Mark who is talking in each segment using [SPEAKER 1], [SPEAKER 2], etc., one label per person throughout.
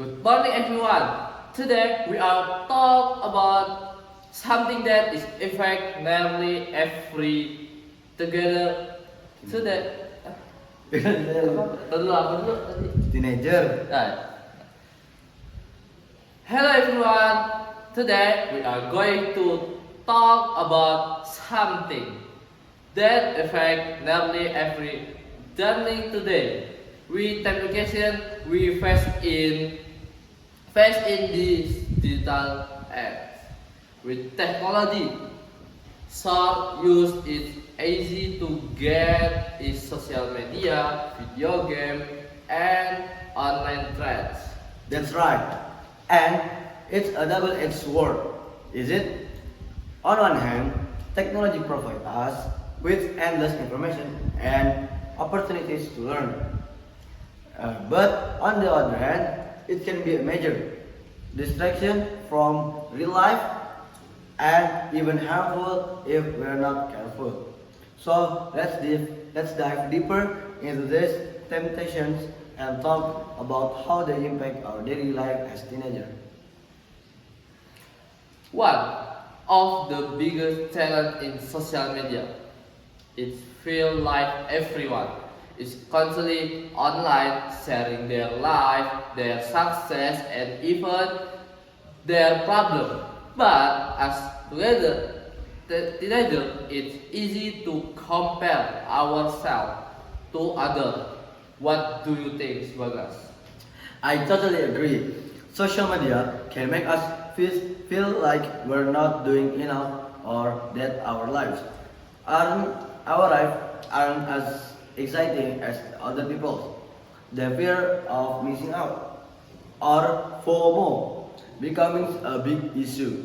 [SPEAKER 1] Good morning, everyone. Today we are talk about something that is affect nearly every together. Today, apa dulu tadi?
[SPEAKER 2] Teenager.
[SPEAKER 1] Hello, everyone. Today we are going to talk about something that affect nearly every journey today. With application we face in this digital age. With technology, so use it easy to get is social media, video game, and online threads.
[SPEAKER 2] That's right. And it's a double-edged sword, is it? On one hand, technology provides us with endless information and opportunities to learn. But on the other hand, it can be a major distraction from real life and even harmful if we're not careful. So let's dive deeper into these temptations and talk about how they impact our daily life as teenagers.
[SPEAKER 1] One of the biggest challenge in social media is feel like everyone is constantly online sharing their life, their success, and even their problem. But as together teenager, it's easy to compare ourselves to others. What do you think, Bagas?
[SPEAKER 2] I totally agree. Social media can make us feel like we're not doing enough or that aren't our lives aren't as exciting as other people's. The fear of missing out or FOMO becoming a big issue.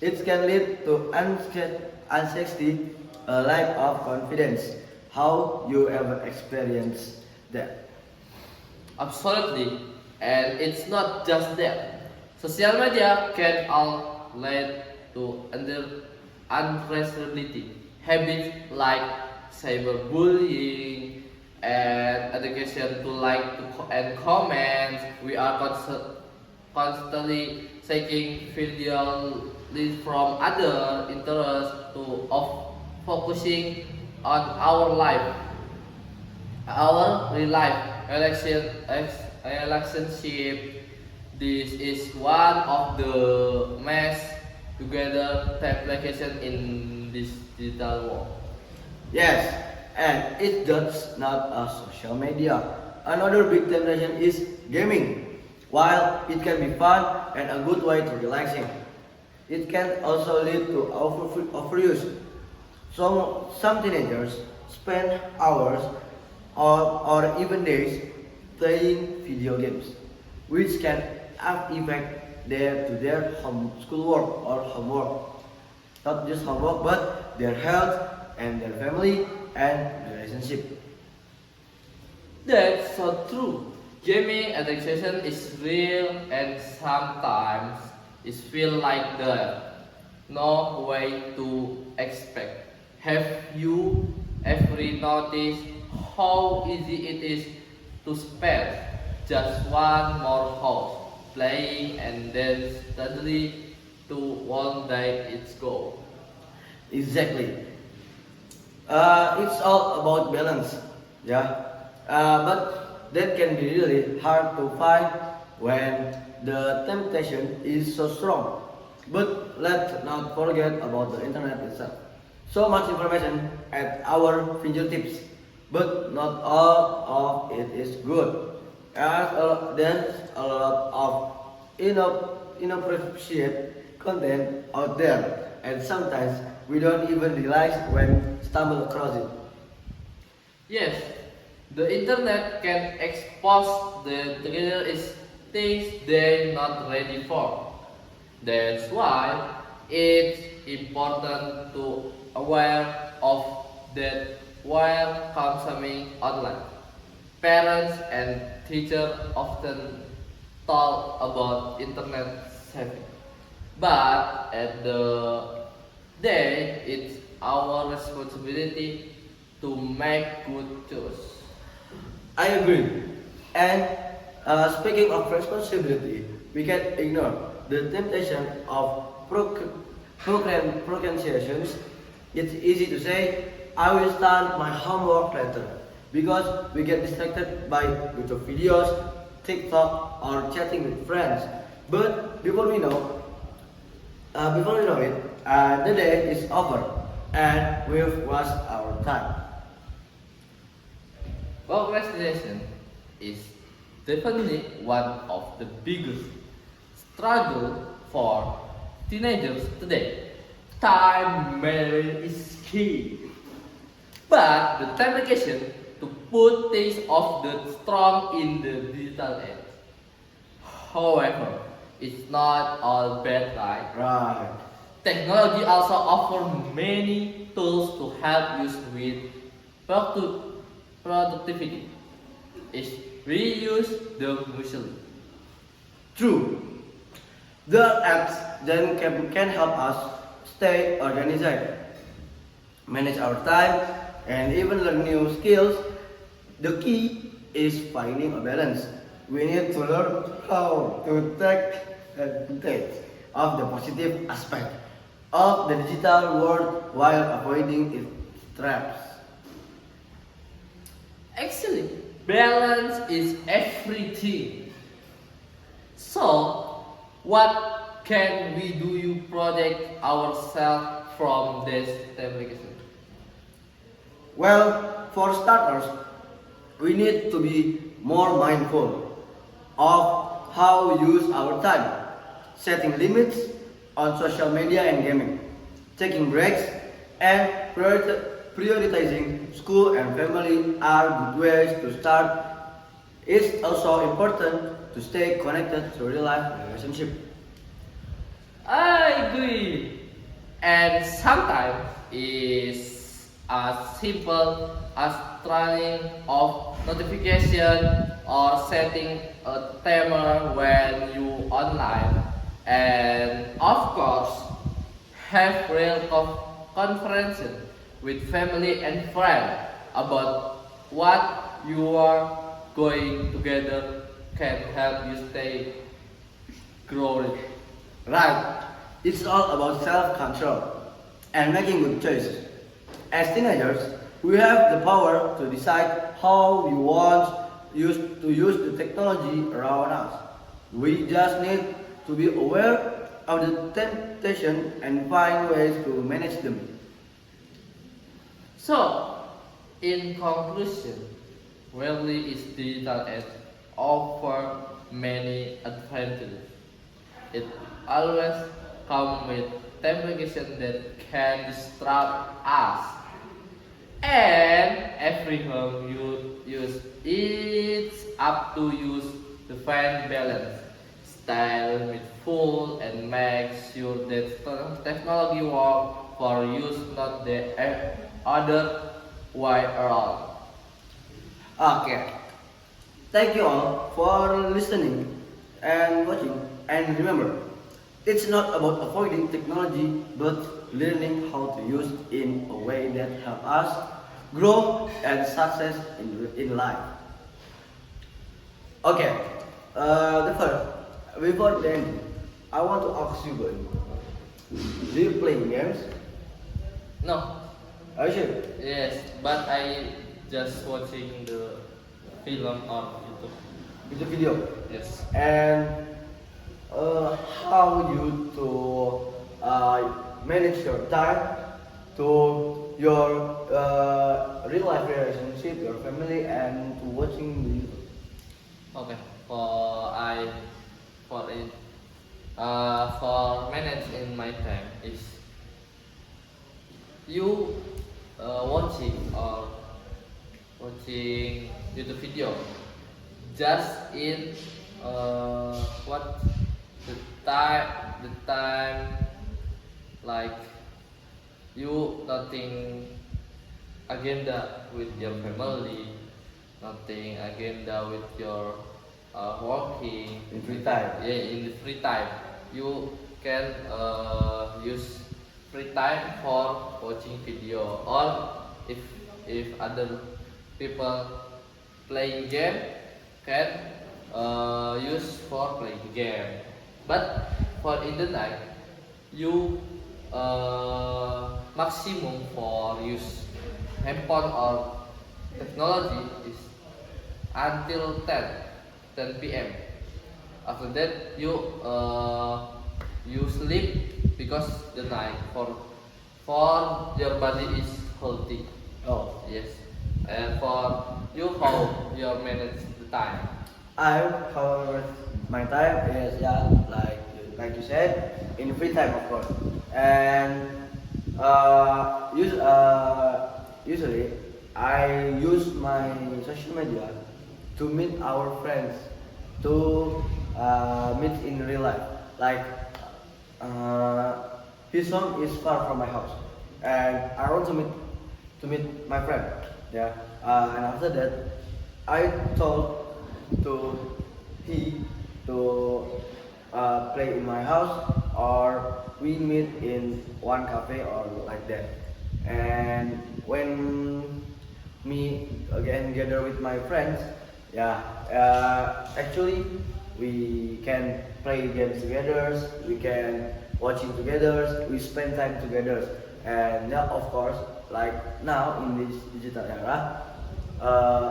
[SPEAKER 2] It can lead to anxiety, a lack of confidence. How you ever experience that?
[SPEAKER 1] Absolutely, and it's not just that. Social media can all lead to untraceability habits like cyberbullying and education to and comments. We are constantly seeking video leads from other interests to of focusing on our life, our real life relationship. This is one of the mass together application in this digital world.
[SPEAKER 2] Yes, and it's just not a social media. Another big temptation is gaming. While it can be fun and a good way to relaxing, it can also lead to overuse. Some teenagers spend hours or even days playing video games, which can have effect to their schoolwork or homework. Not just homework, but their health and their family and relationship.
[SPEAKER 1] That's so true. Gaming addiction is real and sometimes it feel like the no way to expect. Have you ever noticed how easy it is to spend just one more house playing and then suddenly to one day it's gone?
[SPEAKER 2] Exactly. It's all about balance, yeah. But that can be really hard to find when the temptation is so strong. But let's not forget about the internet itself. So much information at our fingertips, but not all of it is good. There's a lot of inappropriate content out there, and sometimes we don't even realize when stumble across it.
[SPEAKER 1] Yes, the internet can expose the reader is things they're not ready for. That's why it's important to aware of that while consuming online. Parents and teachers often talk about internet safety, but at the day, it's our responsibility to make good choice.
[SPEAKER 2] I agree. And Speaking of responsibility, we can ignore the temptation of procrastinations. It's easy to say, I will start my homework later, because we get distracted by YouTube videos, TikTok, or chatting with friends. But before we know it, the day is over, and we've wasted our time.
[SPEAKER 1] Procrastination is definitely one of the biggest struggle for teenagers today. Time management is key. But the temptation to put things off the strong in the digital age. However, it's not all bad, right?
[SPEAKER 2] Right.
[SPEAKER 1] Technology also offers many tools to help you with productivity. If we use them wisely.
[SPEAKER 2] True. The apps then can help us stay organized, manage our time, and even learn new skills. The key is finding a balance. We need to learn how to take advantage of the positive aspect of the digital world while avoiding its traps.
[SPEAKER 1] Actually, balance is everything. So, what can we do to protect ourselves from this temptation?
[SPEAKER 2] Well, for starters, we need to be more mindful of how we use our time, setting limits on social media and gaming, taking breaks, and prioritizing school and family are good ways to start. It's also important to stay connected to real life relationship.
[SPEAKER 1] I agree. And sometimes it's as simple as turning off notification or setting a timer when you online. And of course, have real conferences with family and friends about what you are going together can help you stay growing.
[SPEAKER 2] Right. It's all about self-control and making good choices. As teenagers, we have the power to decide how we want to use the technology around us. We just need to be aware of the temptation and find ways to manage them.
[SPEAKER 1] So, in conclusion, really is digital age offer many advantages. It always comes with temptation that can distract us. And every home you use, it's up to use to find balance, style with full and make sure that technology work for use, not the other way around.
[SPEAKER 2] Okay. Thank you all for listening and watching. And remember, it's not about avoiding technology, but learning how to use it in a way that helps us grow and success in life. Okay. The first, before the ending, I want to ask you, boy, do you play games?
[SPEAKER 1] No,
[SPEAKER 2] Are you sure?
[SPEAKER 1] yes, but I just watching the film on YouTube.
[SPEAKER 2] It's a video.
[SPEAKER 1] Yes.
[SPEAKER 2] And how you to manage your time to your real life relationship, your family, and to watching the YouTube.
[SPEAKER 1] Okay. For it for manage in my time is you watching YouTube video just in what the time like you nothing agenda with your family, nothing agenda with your working
[SPEAKER 2] In free time.
[SPEAKER 1] yeah, in the free time you can use free time for watching video, or if other people playing game can use for playing game. But for in the night, you maximum for use handphone or technology is until 10 p.m. After that, you sleep because the night for your body is healthy.
[SPEAKER 2] Oh,
[SPEAKER 1] Yes, and for you, how you manage the time?
[SPEAKER 2] I, however, my time is, yeah, like you said, in free time, of course. And usually I use my social media to meet our friends, to meet in real life. Like his home is far from my house, and I want to meet my friend. Yeah, and after that, I told to he to play in my house, or we meet in one cafe or like that. And when me again gather with my friends, yeah, actually we can play games together, we can watching together, we spend time together, and yeah, of course, like now in this digital era,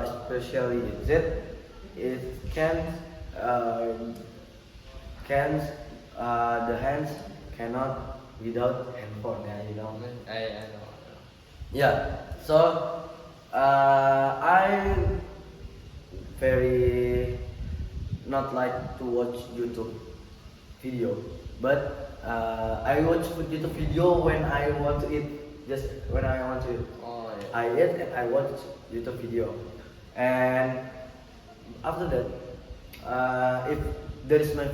[SPEAKER 2] especially in Z, it uh, can the hands cannot without handphone, yeah, you know.
[SPEAKER 1] I know.
[SPEAKER 2] Yeah, so I very not like to watch YouTube video, but I watch YouTube video when I want to eat, just when I want to eat.
[SPEAKER 1] Oh yeah.
[SPEAKER 2] I eat and I watch YouTube video, and after that, if there is my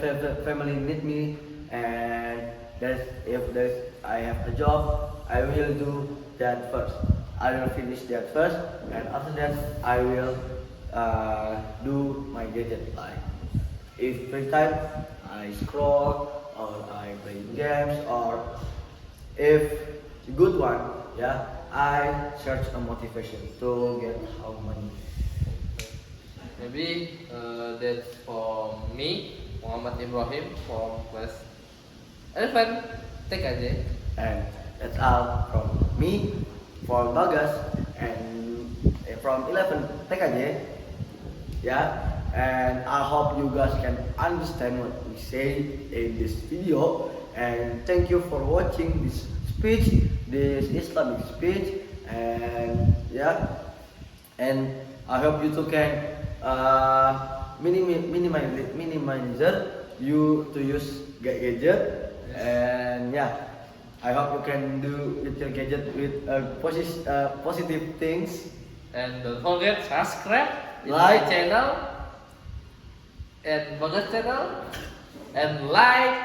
[SPEAKER 2] family need me, and there's if there's I have a job, I will do that first. I will finish that first, and after that I will do my gadget. Like if free time, I scroll or I play games, or if good one, yeah, I search a motivation to get how money.
[SPEAKER 1] Maybe that's for me, Muhammad Ibrahim from class 11 TKJ.
[SPEAKER 2] And that's all from me, from Bagas, and from 11 TKJ. Yeah, and I hope you guys can understand what we say in this video. And thank you for watching this speech, this Islamic speech. And yeah, and I hope you too can minimize you to use gadget. And yeah, I hope you can do with your gadget with positive things.
[SPEAKER 1] And don't forget subscribe in
[SPEAKER 2] Like.
[SPEAKER 1] my channel and Bagas channel, and like,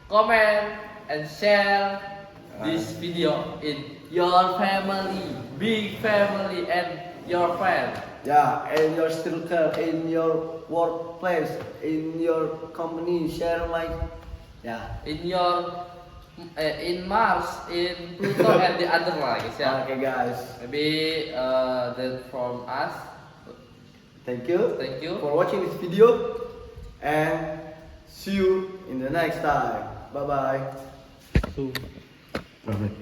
[SPEAKER 1] comment, and share this video in your family, big family, and your friend.
[SPEAKER 2] Yeah, in your circle, in your workplace, in your company, share like, yeah.
[SPEAKER 1] In your in Mars, in Pluto, and the other guys. Yeah.
[SPEAKER 2] Okay, guys,
[SPEAKER 1] Maybe that from us.
[SPEAKER 2] thank you.
[SPEAKER 1] Thank you.
[SPEAKER 2] For watching this video, and see you in the next time. Bye bye.